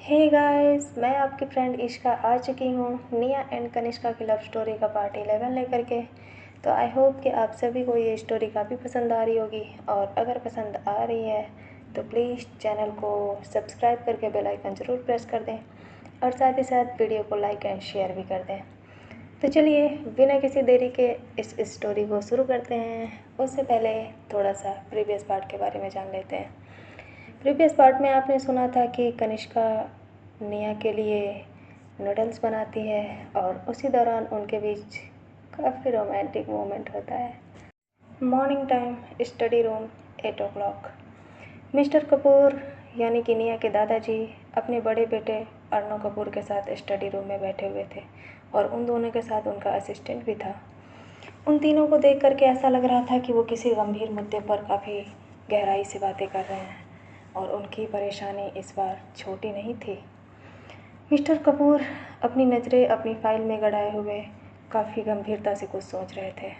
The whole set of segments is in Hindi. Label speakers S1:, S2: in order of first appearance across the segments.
S1: हे गाइस, मैं आपकी फ्रेंड इश्का आ चुकी हूँ निया एंड कनिष्का की लव स्टोरी का पार्ट 11 लेकर के। तो आई होप कि आप सभी को ये स्टोरी काफ़ी पसंद आ रही होगी, और अगर पसंद आ रही है तो प्लीज़ चैनल को सब्सक्राइब करके बेल आइकन ज़रूर प्रेस कर दें, और साथ ही साथ वीडियो को लाइक एंड शेयर भी कर दें। तो चलिए बिना किसी देरी के इस स्टोरी को शुरू करते हैं। उससे पहले थोड़ा सा प्रीवियस पार्ट के बारे में जान लेते हैं। प्रीवियस पार्ट में आपने सुना था कि कनिष्का निया के लिए नूडल्स बनाती है, और उसी दौरान उनके बीच काफ़ी रोमांटिक मोमेंट होता है। Morning time, study room, 8 o'clock। Mister Kapoor यानी कि निया के दादाजी अपने बड़े बेटे अर्नव कपूर के साथ स्टडी रूम में बैठे हुए थे, और उन दोनों के साथ उनका असिस्टेंट भी था। उन तीनों को देख करके ऐसा लग रहा था कि वो किसी गंभीर मुद्दे पर काफ़ी गहराई से बातें कर रहे हैं, और उनकी परेशानी इस बार छोटी नहीं थी। मिस्टर कपूर अपनी नज़रें अपनी फ़ाइल में गड़ाए हुए काफ़ी गंभीरता से कुछ सोच रहे थे,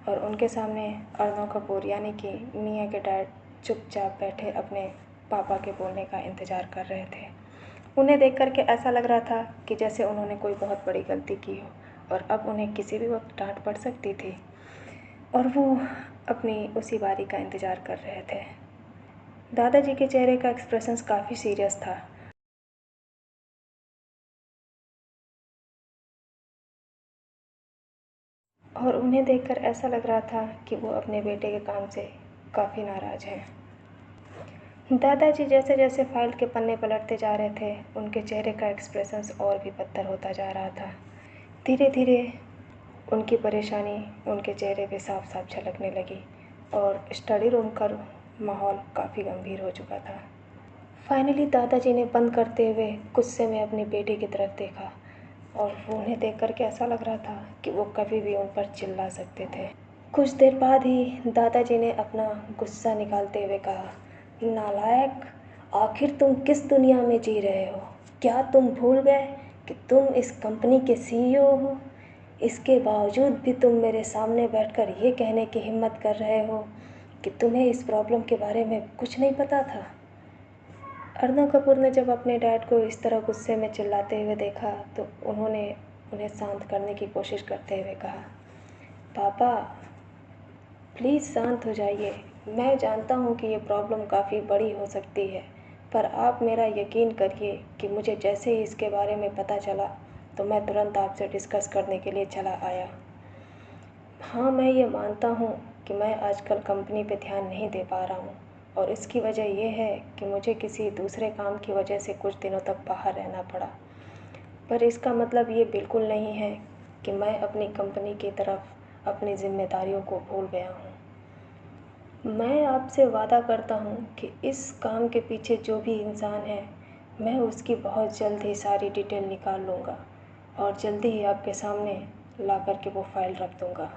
S1: और उनके सामने अर्नव कपूर यानी कि निया के डैड चुपचाप बैठे अपने पापा के बोलने का इंतज़ार कर रहे थे। उन्हें देख कर के ऐसा लग रहा था कि जैसे उन्होंने कोई बहुत बड़ी गलती की हो, और अब उन्हें किसी भी वक्त डांट पड़ सकती थी, और वो अपनी उसी बारी का इंतज़ार कर रहे थे। दादाजी के चेहरे का एक्सप्रेशंस काफ़ी सीरियस था, और उन्हें देखकर ऐसा लग रहा था कि वो अपने बेटे के काम से काफ़ी नाराज़ हैं। दादाजी जैसे जैसे फाइल के पन्ने पलटते जा रहे थे, उनके चेहरे का एक्सप्रेशंस और भी बदतर होता जा रहा था। धीरे धीरे उनकी परेशानी उनके चेहरे पे साफ साफ झलकने लगी, और स्टडी रूम का माहौल काफ़ी गंभीर हो चुका था। फाइनली दादाजी ने बंद करते हुए गुस्से में अपने बेटे की तरफ देखा, और उन्हें देख कर के ऐसा लग रहा था कि वो कभी भी उन पर चिल्ला सकते थे। कुछ देर बाद ही दादाजी ने अपना गुस्सा निकालते हुए कहा, नालायक, आखिर तुम किस दुनिया में जी रहे हो? क्या तुम भूल गए कि तुम इस कंपनी के सीईओ हो? इसके बावजूद भी तुम मेरे सामने बैठकर ये कहने की हिम्मत कर रहे हो कि तुम्हें इस प्रॉब्लम के बारे में कुछ नहीं पता था। अर्नव कपूर ने जब अपने डैड को इस तरह गुस्से में चिल्लाते हुए देखा, तो उन्होंने उन्हें शांत करने की कोशिश करते हुए कहा, पापा प्लीज़ शांत हो जाइए। मैं जानता हूँ कि ये प्रॉब्लम काफ़ी बड़ी हो सकती है, पर आप मेरा यकीन करिए कि मुझे जैसे ही इसके बारे में पता चला तो मैं तुरंत आपसे डिस्कस करने के लिए चला आया। हाँ, मैं ये मानता हूँ कि मैं आजकल कंपनी पे ध्यान नहीं दे पा रहा हूँ, और इसकी वजह यह है कि मुझे किसी दूसरे काम की वजह से कुछ दिनों तक बाहर रहना पड़ा। पर इसका मतलब ये बिल्कुल नहीं है कि मैं अपनी कंपनी की तरफ अपनी जिम्मेदारियों को भूल गया हूँ। मैं आपसे वादा करता हूँ कि इस काम के पीछे जो भी इंसान है, मैं उसकी बहुत जल्द ही सारी डिटेल निकाल लूँगा, और जल्दी ही आपके सामने ला कर के वो फाइल रख दूँगा।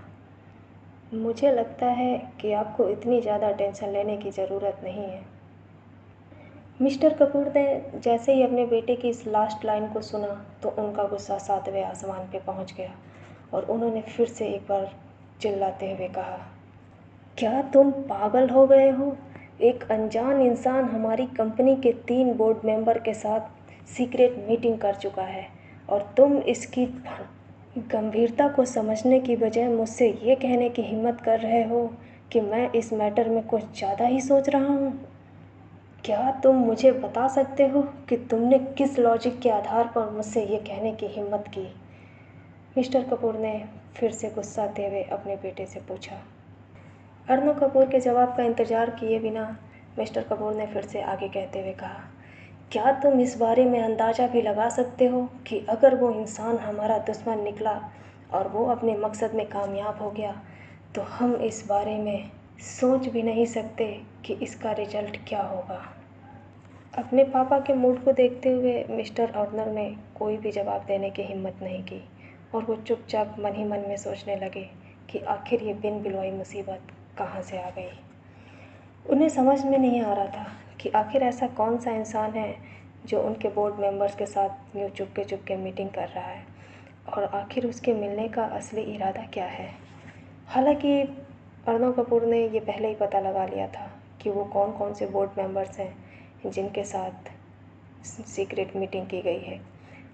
S1: मुझे लगता है कि आपको इतनी ज़्यादा टेंशन लेने की ज़रूरत नहीं है। मिस्टर कपूर ने जैसे ही अपने बेटे की इस लास्ट लाइन को सुना, तो उनका गुस्सा 7वें आसमान पे पहुंच गया, और उन्होंने फिर से एक बार चिल्लाते हुए कहा, क्या तुम पागल हो गए हो? एक अनजान इंसान हमारी कंपनी के 3 बोर्ड मेंबर के साथ सीक्रेट मीटिंग कर चुका है, और तुम इसकी गंभीरता को समझने की बजाय मुझसे ये कहने की हिम्मत कर रहे हो कि मैं इस मैटर में कुछ ज़्यादा ही सोच रहा हूँ। क्या तुम मुझे बता सकते हो कि तुमने किस लॉजिक के आधार पर मुझसे ये कहने की हिम्मत की? मिस्टर कपूर ने फिर से गुस्साते हुए अपने बेटे से पूछा। अर्नव कपूर के जवाब का इंतज़ार किए बिना मिस्टर कपूर ने फिर से आगे कहते हुए कहा, क्या तुम इस बारे में अंदाज़ा भी लगा सकते हो कि अगर वो इंसान हमारा दुश्मन निकला और वो अपने मकसद में कामयाब हो गया, तो हम इस बारे में सोच भी नहीं सकते कि इसका रिजल्ट क्या होगा। अपने पापा के मूड को देखते हुए मिस्टर अर्नर ने कोई भी जवाब देने की हिम्मत नहीं की, और वो चुपचाप मन ही मन में सोचने लगे कि आखिर ये बिन बुलवाई मुसीबत कहाँ से आ गई। उन्हें समझ में नहीं आ रहा था कि आखिर ऐसा कौन सा इंसान है जो उनके बोर्ड मेंबर्स के साथ यूँ चुपके चुपके मीटिंग कर रहा है, और आखिर उसके मिलने का असली इरादा क्या है। हालांकि अर्नव कपूर ने ये पहले ही पता लगा लिया था कि वो कौन कौन से बोर्ड मेंबर्स हैं जिनके साथ सीक्रेट मीटिंग की गई है,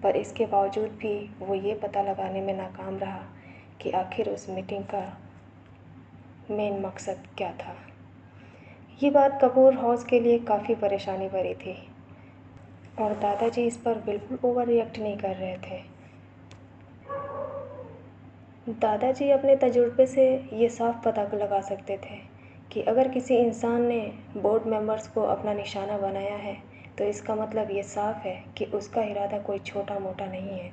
S1: पर इसके बावजूद भी वो ये पता लगाने में नाकाम रहा कि आखिर उस मीटिंग का मेन मकसद क्या था। ये बात कपूर हाउस के लिए काफ़ी परेशानी भरी थी और दादाजी इस पर बिल्कुल ओवर रिएक्ट नहीं कर रहे थे। दादाजी अपने तजुर्बे से ये साफ पता लगा सकते थे कि अगर किसी इंसान ने बोर्ड मेंबर्स को अपना निशाना बनाया है तो इसका मतलब ये साफ है कि उसका इरादा कोई छोटा मोटा नहीं है।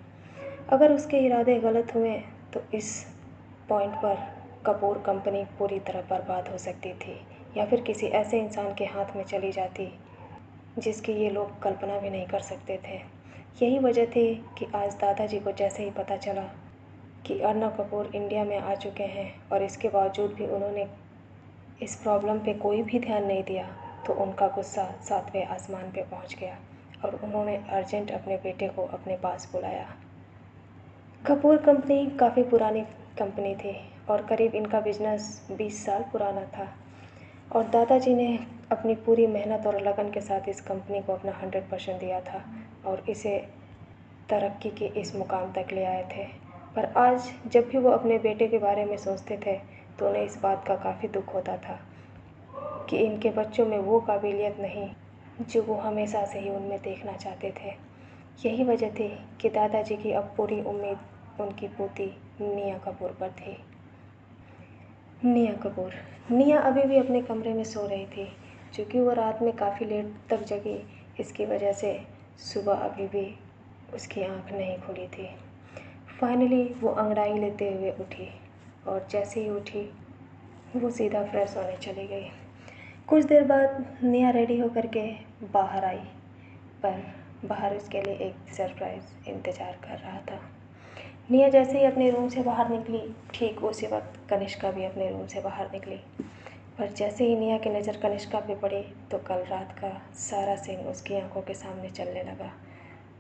S1: अगर उसके इरादे गलत हुए तो इस पॉइंट पर कपूर कंपनी पूरी तरह बर्बाद हो सकती थी या फिर किसी ऐसे इंसान के हाथ में चली जाती जिसकी ये लोग कल्पना भी नहीं कर सकते थे। यही वजह थी कि आज दादाजी को जैसे ही पता चला कि अर्नब कपूर इंडिया में आ चुके हैं और इसके बावजूद भी उन्होंने इस प्रॉब्लम पे कोई भी ध्यान नहीं दिया, तो उनका गुस्सा 7वें आसमान पे पहुंच गया और उन्होंने अर्जेंट अपने बेटे को अपने पास बुलाया। कपूर कंपनी काफ़ी पुरानी कंपनी थी और करीब इनका बिजनेस 20 साल पुराना था और दादाजी ने अपनी पूरी मेहनत और लगन के साथ इस कंपनी को अपना 100% दिया था और इसे तरक्की के इस मुकाम तक ले आए थे। पर आज जब भी वो अपने बेटे के बारे में सोचते थे तो उन्हें इस बात का काफ़ी दुख होता था कि इनके बच्चों में वो काबिलियत नहीं जो वो हमेशा से ही उनमें देखना चाहते थे। यही वजह थी कि दादाजी की अब पूरी उम्मीद उनकी पोती निया कपूर पर थी। निया कपूर। निया अभी भी अपने कमरे में सो रही थी। चूँकि वो रात में काफ़ी लेट तक जगी, इसकी वजह से सुबह अभी भी उसकी आँख नहीं खुली थी। फाइनली वो अंगड़ाई लेते हुए उठी और जैसे ही उठी वो सीधा फ्रेश होने चली गई। कुछ देर बाद निया रेडी होकर के बाहर आई, पर बाहर उसके लिए एक सरप्राइज़ इंतज़ार कर रहा था। निया जैसे ही अपने रूम से बाहर निकली, ठीक उसी वक्त कनिष्का भी अपने रूम से बाहर निकली। पर जैसे ही निया की नज़र कनिष्का पे पड़ी तो कल रात का सारा सीन उसकी आंखों के सामने चलने लगा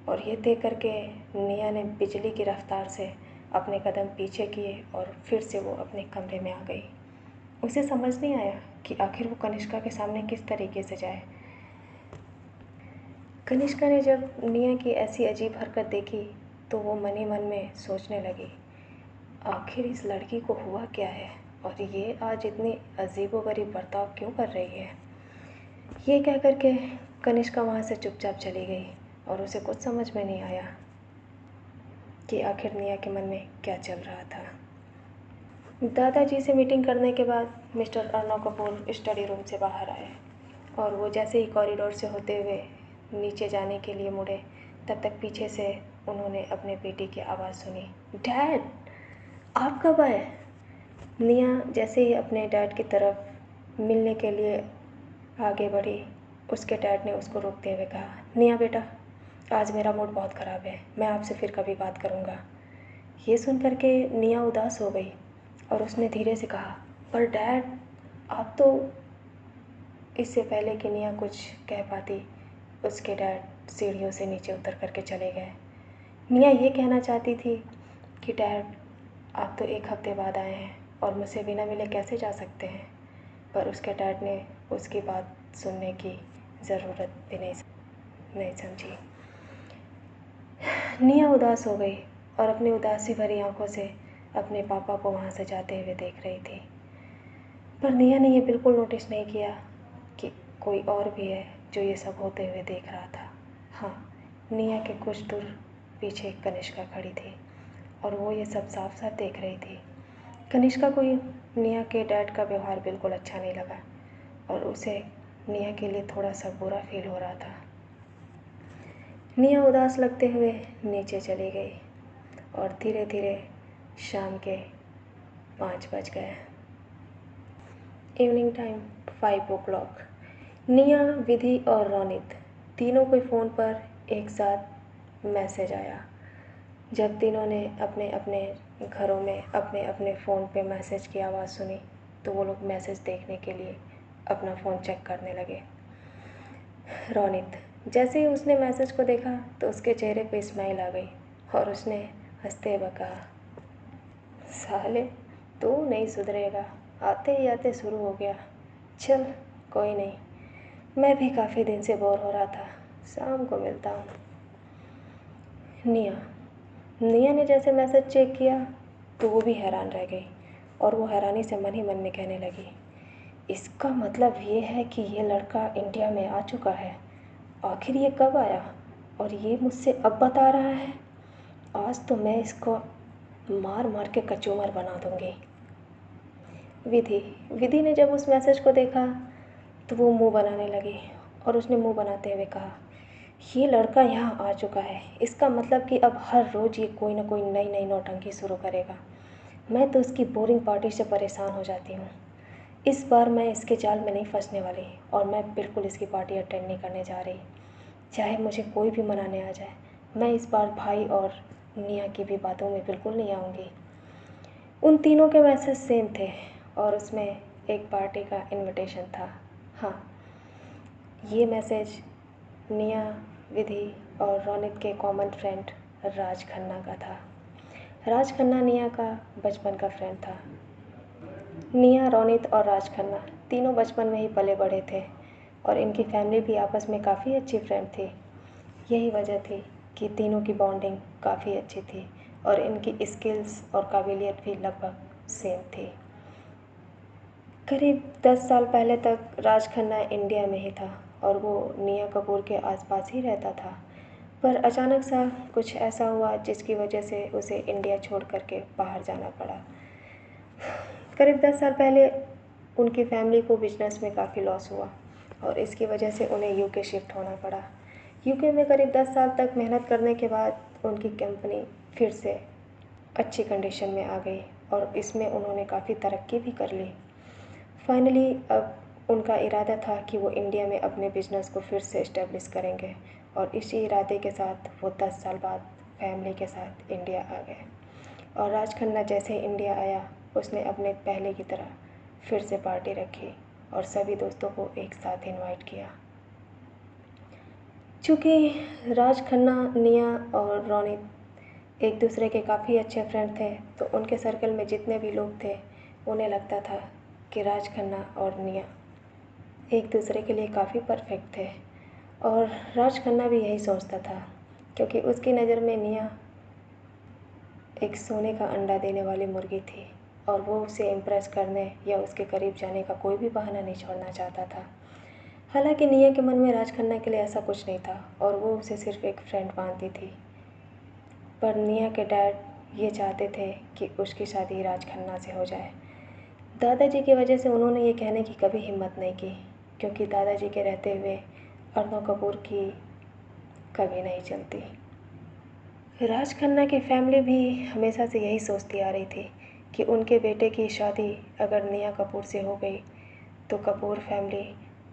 S1: और ये देख करके निया ने बिजली की रफ्तार से अपने कदम पीछे किए और फिर से वो अपने कमरे में आ गई। उसे समझ नहीं आया कि आखिर वो कनिष्का के सामने किस तरीके से जाए। कनिष्का ने जब निया की ऐसी अजीब हरकत देखी तो वो मन ही मन में सोचने लगी, आखिर इस लड़की को हुआ क्या है और ये आज इतनी अजीबोगरीब बर्ताव क्यों कर रही है। ये कह कर के कनिष्का वहाँ से चुपचाप चली गई और उसे कुछ समझ में नहीं आया कि आखिर निया के मन में क्या चल रहा था। दादाजी से मीटिंग करने के बाद mister Arnab Kapoor study room से बाहर आए और वो जैसे ही कॉरिडोर से होते हुए नीचे जाने के लिए मुड़े, तब तक पीछे से उन्होंने अपने बेटे की आवाज़ सुनी, डैड आप कब आए। निया जैसे ही अपने डैड की तरफ मिलने के लिए आगे बढ़ी, उसके डैड ने उसको रोकते हुए कहा, निया बेटा, आज मेरा मूड बहुत ख़राब है, मैं आपसे फिर कभी बात करूँगा। ये सुन कर के निया उदास हो गई और उसने धीरे से कहा, पर डैड आप तो। इससे पहले कि निया कुछ कह पाती, उसके डैड सीढ़ियों से नीचे उतर करके चले गए। निया ये कहना चाहती थी कि डैड आप तो 1 हफ्ते बाद आए हैं और मुझसे बिना मिले कैसे जा सकते हैं, पर उसके डैड ने उसकी बात सुनने की ज़रूरत भी नहीं समझी। निया उदास हो गई और अपनी उदासी भरी आंखों से अपने पापा को वहाँ से जाते हुए देख रही थी, पर निया ने ये बिल्कुल नोटिस नहीं किया कि कोई और भी है जो ये सब होते हुए देख रहा था। हाँ, निया के कुछ दूर पीछे कनिष्का खड़ी थी और वो ये सब साफ साफ देख रही थी। कनिष्का को निया के डैड का व्यवहार बिल्कुल अच्छा नहीं लगा और उसे निया के लिए थोड़ा सा बुरा फील हो रहा था। निया उदास लगते हुए नीचे चली गई और धीरे धीरे शाम के 5 बज गए। Evening time 5 o'clock। निया, विधि और रोनित तीनों को फ़ोन पर एक साथ मैसेज आया। जब तीनों ने अपने अपने घरों में अपने अपने फ़ोन पे मैसेज की आवाज़ सुनी तो वो लोग मैसेज देखने के लिए अपना फ़ोन चेक करने लगे। रोनित, जैसे ही उसने मैसेज को देखा तो उसके चेहरे पे स्माइल आ गई और उसने हंसते हुए कहा, साले तू नहीं सुधरेगा, आते ही आते शुरू हो गया। चल कोई नहीं, मैं भी काफ़ी दिन से बोर हो रहा था, शाम को मिलता हूँ। निया निया ने जैसे मैसेज चेक किया तो वो भी हैरान रह गई और वो हैरानी से मन ही मन में कहने लगी, इसका मतलब ये है कि ये लड़का इंडिया में आ चुका है। आखिर ये कब आया और ये मुझसे अब बता रहा है। आज तो मैं इसको मार मार के कचूमर बना दूंगी। विधि ने जब उस मैसेज को देखा तो वो मुंह बनाने लगी और उसने मुंह बनाते हुए कहा, ये लड़का यहाँ आ चुका है, इसका मतलब कि अब हर रोज़ ये कोई ना कोई नई नई नौटंकी शुरू करेगा। मैं तो इसकी बोरिंग पार्टी से परेशान हो जाती हूँ। इस बार मैं इसके जाल में नहीं फंसने वाली और मैं बिल्कुल इसकी पार्टी अटेंड नहीं करने जा रही, चाहे मुझे कोई भी मनाने आ जाए। मैं इस बार भाई और निया की भी बातों में बिल्कुल नहीं आऊँगी। उन तीनों के मैसेज सेम थे और उसमें एक पार्टी का इनविटेशन था। हाँ, ये मैसेज निया, विधि और रोनित के कॉमन फ्रेंड राज खन्ना का था। राज खन्ना निया का बचपन का फ्रेंड था। निया, रोनित और राज खन्ना तीनों बचपन में ही पले बढ़े थे और इनकी फैमिली भी आपस में काफ़ी अच्छी फ्रेंड थी। यही वजह थी कि तीनों की बॉन्डिंग काफ़ी अच्छी थी और इनकी स्किल्स और काबिलियत भी लगभग सेम थी। करीब 10 साल पहले तक राज खन्ना इंडिया में ही था और वो निया कपूर के आसपास ही रहता था, पर अचानक सा कुछ ऐसा हुआ जिसकी वजह से उसे इंडिया छोड़ करके बाहर जाना पड़ा। करीब 10 साल पहले उनकी फैमिली को बिजनेस में काफ़ी लॉस हुआ और इसकी वजह से उन्हें यूके शिफ्ट होना पड़ा। यूके में करीब 10 साल तक मेहनत करने के बाद उनकी कंपनी फिर से अच्छी कंडीशन में आ गई और इसमें उन्होंने काफ़ी तरक्की भी कर ली। फाइनली अब उनका इरादा था कि वो इंडिया में अपने बिजनेस को फिर से इस्टेब्लिश करेंगे और इसी इरादे के साथ वो 10 साल बाद फैमिली के साथ इंडिया आ गए। और राज खन्ना जैसे ही इंडिया आया उसने अपने पहले की तरह फिर से पार्टी रखी और सभी दोस्तों को एक साथ इनवाइट किया। चूँकि राज खन्ना, निया और रोनित एक दूसरे के काफ़ी अच्छे फ्रेंड थे तो उनके सर्कल में जितने भी लोग थे उन्हें लगता था कि राज खन्ना और निया एक दूसरे के लिए काफ़ी परफेक्ट थे और राज खन्ना भी यही सोचता था क्योंकि उसकी नज़र में निया एक सोने का अंडा देने वाली मुर्गी थी और वो उसे इम्प्रेस करने या उसके करीब जाने का कोई भी बहाना नहीं छोड़ना चाहता था। हालांकि निया के मन में राज खन्ना के लिए ऐसा कुछ नहीं था और वो उसे सिर्फ एक फ्रेंड मानती थी, पर निया के डैड ये चाहते थे कि उसकी शादी राज खन्ना से हो जाए। दादाजी की वजह से उन्होंने ये कहने की कभी हिम्मत नहीं की क्योंकि दादाजी के रहते हुए अर्नव कपूर की कभी नहीं चलती। राज खन्ना की फैमिली भी हमेशा से यही सोचती आ रही थी कि उनके बेटे की शादी अगर निया कपूर से हो गई तो कपूर फैमिली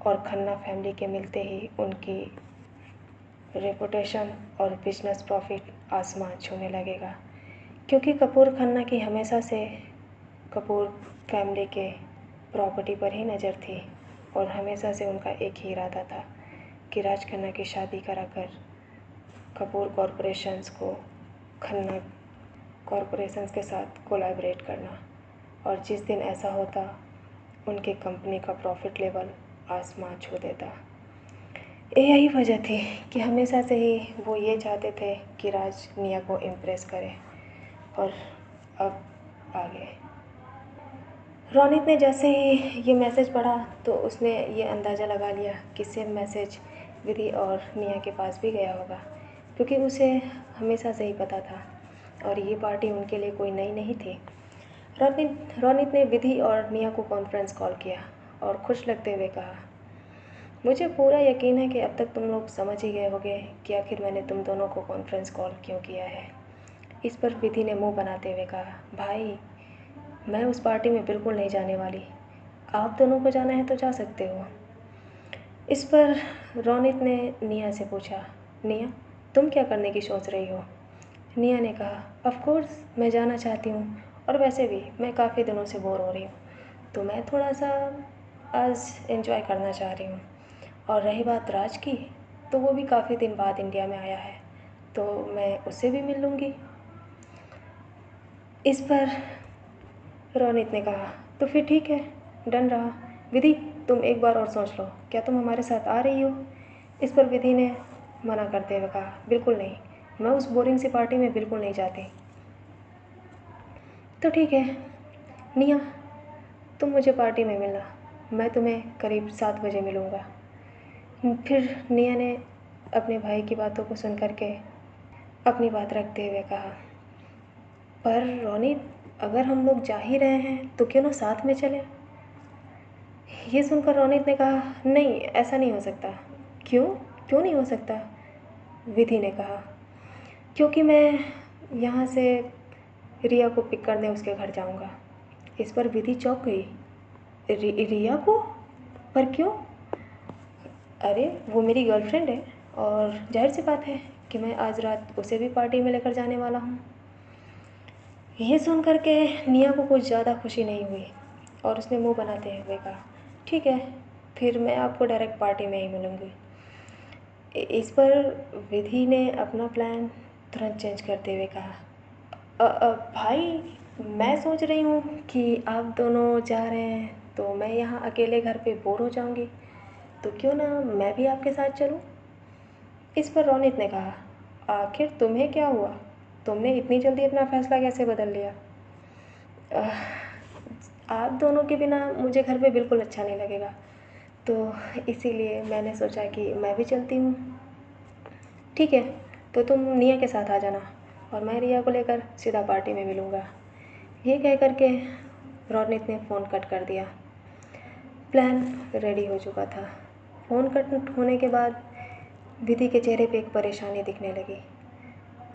S1: और खन्ना फैमिली के मिलते ही उनकी रेपुटेशन और बिजनेस प्रॉफिट आसमान छूने लगेगा, क्योंकि कपूर खन्ना की हमेशा से कपूर फैमिली के प्रॉपर्टी पर ही नज़र थी और हमेशा से उनका एक ही इरादा था कि राज खन्ना की शादी कराकर कपूर कॉरपोरेशंस को खन्ना कॉरपोरेशंस के साथ कोलैबोरेट करना, और जिस दिन ऐसा होता उनके कंपनी का प्रॉफिट लेवल आसमान छू देता। यही वजह थी कि हमेशा से ही वो ये चाहते थे कि राज निया को इम्प्रेस करे और अब आ गए। रोनित ने जैसे ही ये मैसेज पढ़ा तो उसने ये अंदाज़ा लगा लिया कि सेम मैसेज विधि और निया के पास भी गया होगा, क्योंकि उसे हमेशा से ही पता था और ये पार्टी उनके लिए कोई नई नहीं थी। रोनित ने विधि और निया को कॉन्फ्रेंस कॉल किया और खुश लगते हुए कहा, मुझे पूरा यकीन है कि अब तक तुम लोग समझ ही गए होगे कि आखिर मैंने तुम दोनों को कॉन्फ्रेंस कॉल क्यों किया है। इस पर विधि ने मुंह बनाते हुए कहा, भाई मैं उस पार्टी में बिल्कुल नहीं जाने वाली, आप दोनों को जाना है तो जा सकते हो। इस पर रोनित ने निया से पूछा, निया तुम क्या करने की सोच रही हो। निया ने कहा, ऑफ कोर्स मैं जाना चाहती हूँ और वैसे भी मैं काफ़ी दिनों से बोर हो रही हूँ तो मैं थोड़ा सा आज एंजॉय करना चाह रही हूँ। और रही बात राज की, तो वो भी काफ़ी दिन बाद इंडिया में आया है तो मैं उससे भी मिल लूँगी। इस पर रोनित ने कहा, तो फिर ठीक है, डन रहा। विधि तुम एक बार और सोच लो, क्या तुम हमारे साथ आ रही हो। इस पर विधि ने मना करते हुए कहा, बिल्कुल नहीं, मैं उस बोरिंग सी पार्टी में बिल्कुल नहीं जाती। तो ठीक है निया, तुम मुझे पार्टी में मिलना, मैं तुम्हें करीब 7 बजे मिलूँगा। फिर निया ने अपने भाई की बातों को सुन कर के अपनी बात रखते हुए कहा, पर रोनित, अगर हम लोग जा ही रहे हैं तो क्यों ना साथ में चलें। ये सुनकर रोनित ने कहा, नहीं ऐसा नहीं हो सकता। क्यों क्यों नहीं हो सकता? विधि ने कहा, क्योंकि मैं यहाँ से रिया को पिक करने उसके घर जाऊँगा। इस पर विधि चौंक गई। रिया को? पर क्यों? अरे वो मेरी गर्लफ्रेंड है और जाहिर सी बात है कि मैं आज रात उसे भी पार्टी में लेकर जाने वाला हूँ। ये सुन कर के निया को कुछ ज़्यादा खुशी नहीं हुई और उसने मुंह बनाते हुए कहा, ठीक है, फिर मैं आपको डायरेक्ट पार्टी में ही मिलूँगी। इस पर विधि ने अपना प्लान तुरंत चेंज करते हुए कहा, भाई, मैं सोच रही हूँ कि आप दोनों जा रहे हैं तो मैं यहाँ अकेले घर पे बोर हो जाऊँगी, तो क्यों ना मैं भी आपके साथ चलूँ। इस पर रोनित ने कहा, आखिर तुम्हें क्या हुआ? तुमने इतनी जल्दी अपना फ़ैसला कैसे बदल लिया? आप दोनों के बिना मुझे घर पे बिल्कुल अच्छा नहीं लगेगा, तो इसीलिए मैंने सोचा कि मैं भी चलती हूँ। ठीक है, तो तुम निया के साथ आ जाना और मैं रिया को लेकर सीधा पार्टी में मिलूँगा। ये कह कर के रोनित ने फ़ोन कट कर दिया। प्लान रेडी हो चुका था। फ़ोन कट होने के बाद विधि के चेहरे पे एक परेशानी दिखने लगी।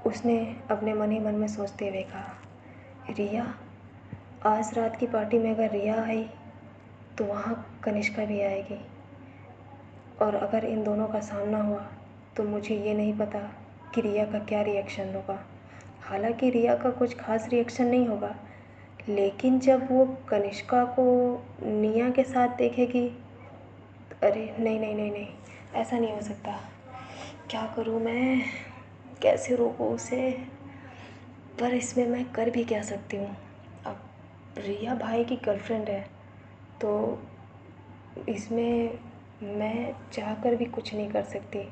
S1: उसने अपने मन ही मन में सोचते हुए कहा, रिया, आज रात की पार्टी में अगर रिया आई तो वहाँ कनिष्का भी आएगी, और अगर इन दोनों का सामना हुआ तो मुझे ये नहीं पता कि रिया का क्या रिएक्शन होगा। हालांकि रिया का कुछ खास रिएक्शन नहीं होगा, लेकिन जब वो कनिष्का को निया के साथ देखेगी, अरे नहीं नहीं नहीं नहीं, ऐसा नहीं हो सकता। क्या करूँ मैं, कैसे रोकूँ उसे? पर इसमें मैं कर भी क्या सकती हूँ? अब रिया भाई की गर्लफ्रेंड है, तो इसमें मैं चाहकर भी कुछ नहीं कर सकती।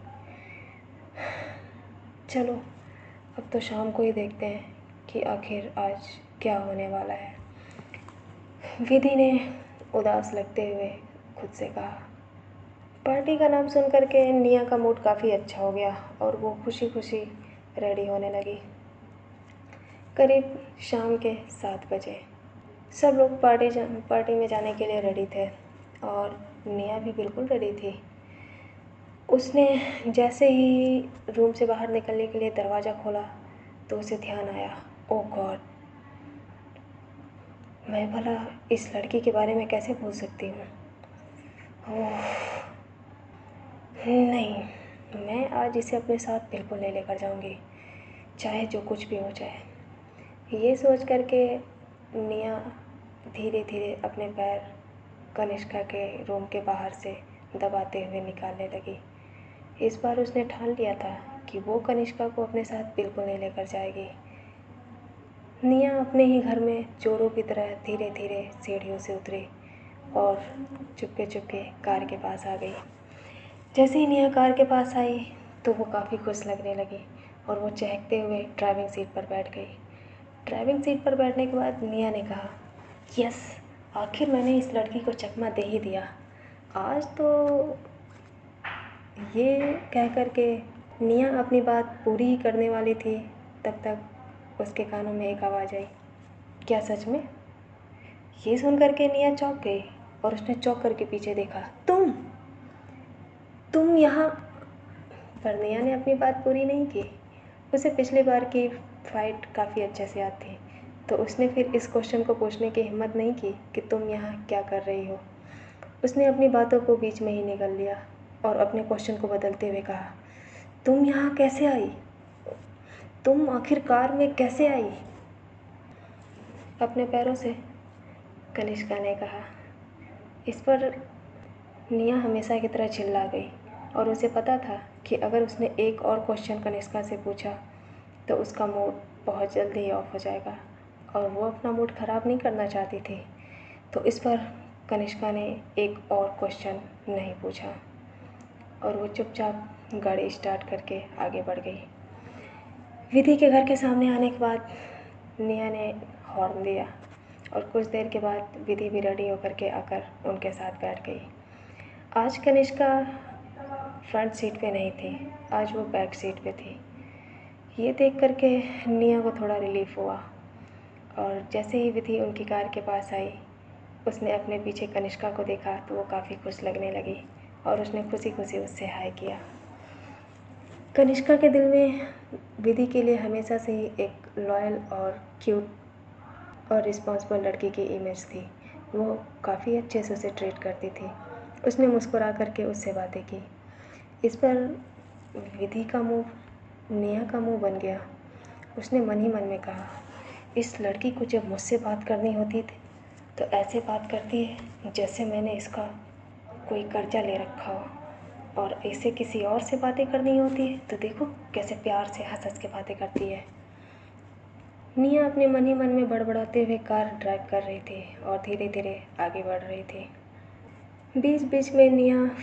S1: चलो, अब तो शाम को ही देखते हैं कि आखिर आज क्या होने वाला है। विधि ने उदास लगते हुए खुद से कहा। पार्टी का नाम सुन करके निया का मूड काफ़ी अच्छा हो गया और वो खुशी खुशी रेडी होने लगी। करीब शाम के 7 बजे सब लोग पार्टी में जाने के लिए रेडी थे और निया भी बिल्कुल रेडी थी। उसने जैसे ही रूम से बाहर निकलने के लिए दरवाज़ा खोला तो उसे ध्यान आया, ओह गॉड, मैं भला इस लड़की के बारे में कैसे भूल सकती हूँ। ओह नहीं, मैं आज इसे अपने साथ बिल्कुल नहीं लेकर जाऊँगी, चाहे जो कुछ भी हो जाए। ये सोच कर के निया धीरे धीरे अपने पैर कनिष्का के रूम के बाहर से दबाते हुए निकालने लगी। इस बार उसने ठान लिया था कि वो कनिष्का को अपने साथ बिल्कुल नहीं लेकर जाएगी। निया अपने ही घर में चोरों की तरह धीरे धीरे सीढ़ियों से उतरी और चुपके चुपके कार के पास आ गई। जैसे ही निया कार के पास आई तो वो काफ़ी खुश लगने लगी और वो चहकते हुए ड्राइविंग सीट पर बैठ गई। ड्राइविंग सीट पर बैठने के बाद निया ने कहा, यस, आखिर मैंने इस लड़की को चकमा दे ही दिया आज तो। ये कह कर के निया अपनी बात पूरी ही करने वाली थी, तब तक उसके कानों में एक आवाज़ आई, क्या सच में? ये सुन कर के निया चौंक गई और उसने चौंक करके पीछे देखा, तुम यहाँ। पर निया ने अपनी बात पूरी नहीं की। उसे पिछली बार की फाइट काफ़ी अच्छे से याद थी, तो उसने फिर इस क्वेश्चन को पूछने की हिम्मत नहीं की कि तुम यहाँ क्या कर रही हो। उसने अपनी बातों को बीच में ही निगल लिया और अपने क्वेश्चन को बदलते हुए कहा, तुम यहाँ कैसे आई? तुम आखिर कार में कैसे आई? अपने पैरों से, कनिष्का ने कहा। इस पर निया हमेशा की तरह चिल्ला गई और उसे पता था कि अगर उसने एक और क्वेश्चन कनिष्का से पूछा तो उसका मूड बहुत जल्दी ही ऑफ हो जाएगा और वो अपना मूड ख़राब नहीं करना चाहती थी। तो इस पर कनिष्का ने एक और क्वेश्चन नहीं पूछा और वो चुपचाप गाड़ी स्टार्ट करके आगे बढ़ गई। विधि के घर के सामने आने के बाद निया ने हॉर्न दिया और कुछ देर के बाद विधि भी रेडी होकर के आकर उनके साथ बैठ गई। आज कनिष्का फ्रंट सीट पे नहीं थी, आज वो बैक सीट पे थी। ये देख कर के निया को थोड़ा रिलीफ हुआ और जैसे ही विधि उनकी कार के पास आई, उसने अपने पीछे कनिष्का को देखा तो वो काफ़ी खुश लगने लगी और उसने खुशी खुशी उससे हाय किया। कनिष्का के दिल में विधि के लिए हमेशा से ही एक लॉयल और क्यूट और रिस्पॉन्सिबल लड़की की इमेज थी। वो काफ़ी अच्छे से उसे ट्रीट करती थी। उसने मुस्कुरा करके उससे बातें की। इस पर विधि का मुंह निया का मुंह बन गया। उसने मन ही मन में कहा, इस लड़की को जब मुझसे बात करनी होती थी तो ऐसे बात करती है जैसे मैंने इसका कोई कर्जा ले रखा हो, और ऐसे किसी और से बातें करनी होती है तो देखो कैसे प्यार से हंस हंस के बातें करती है। निया अपने मन ही मन में बड़बड़ाते हुए कार ड्राइव कर रही थी और धीरे धीरे आगे बढ़ रही थी। बीच बीच में निया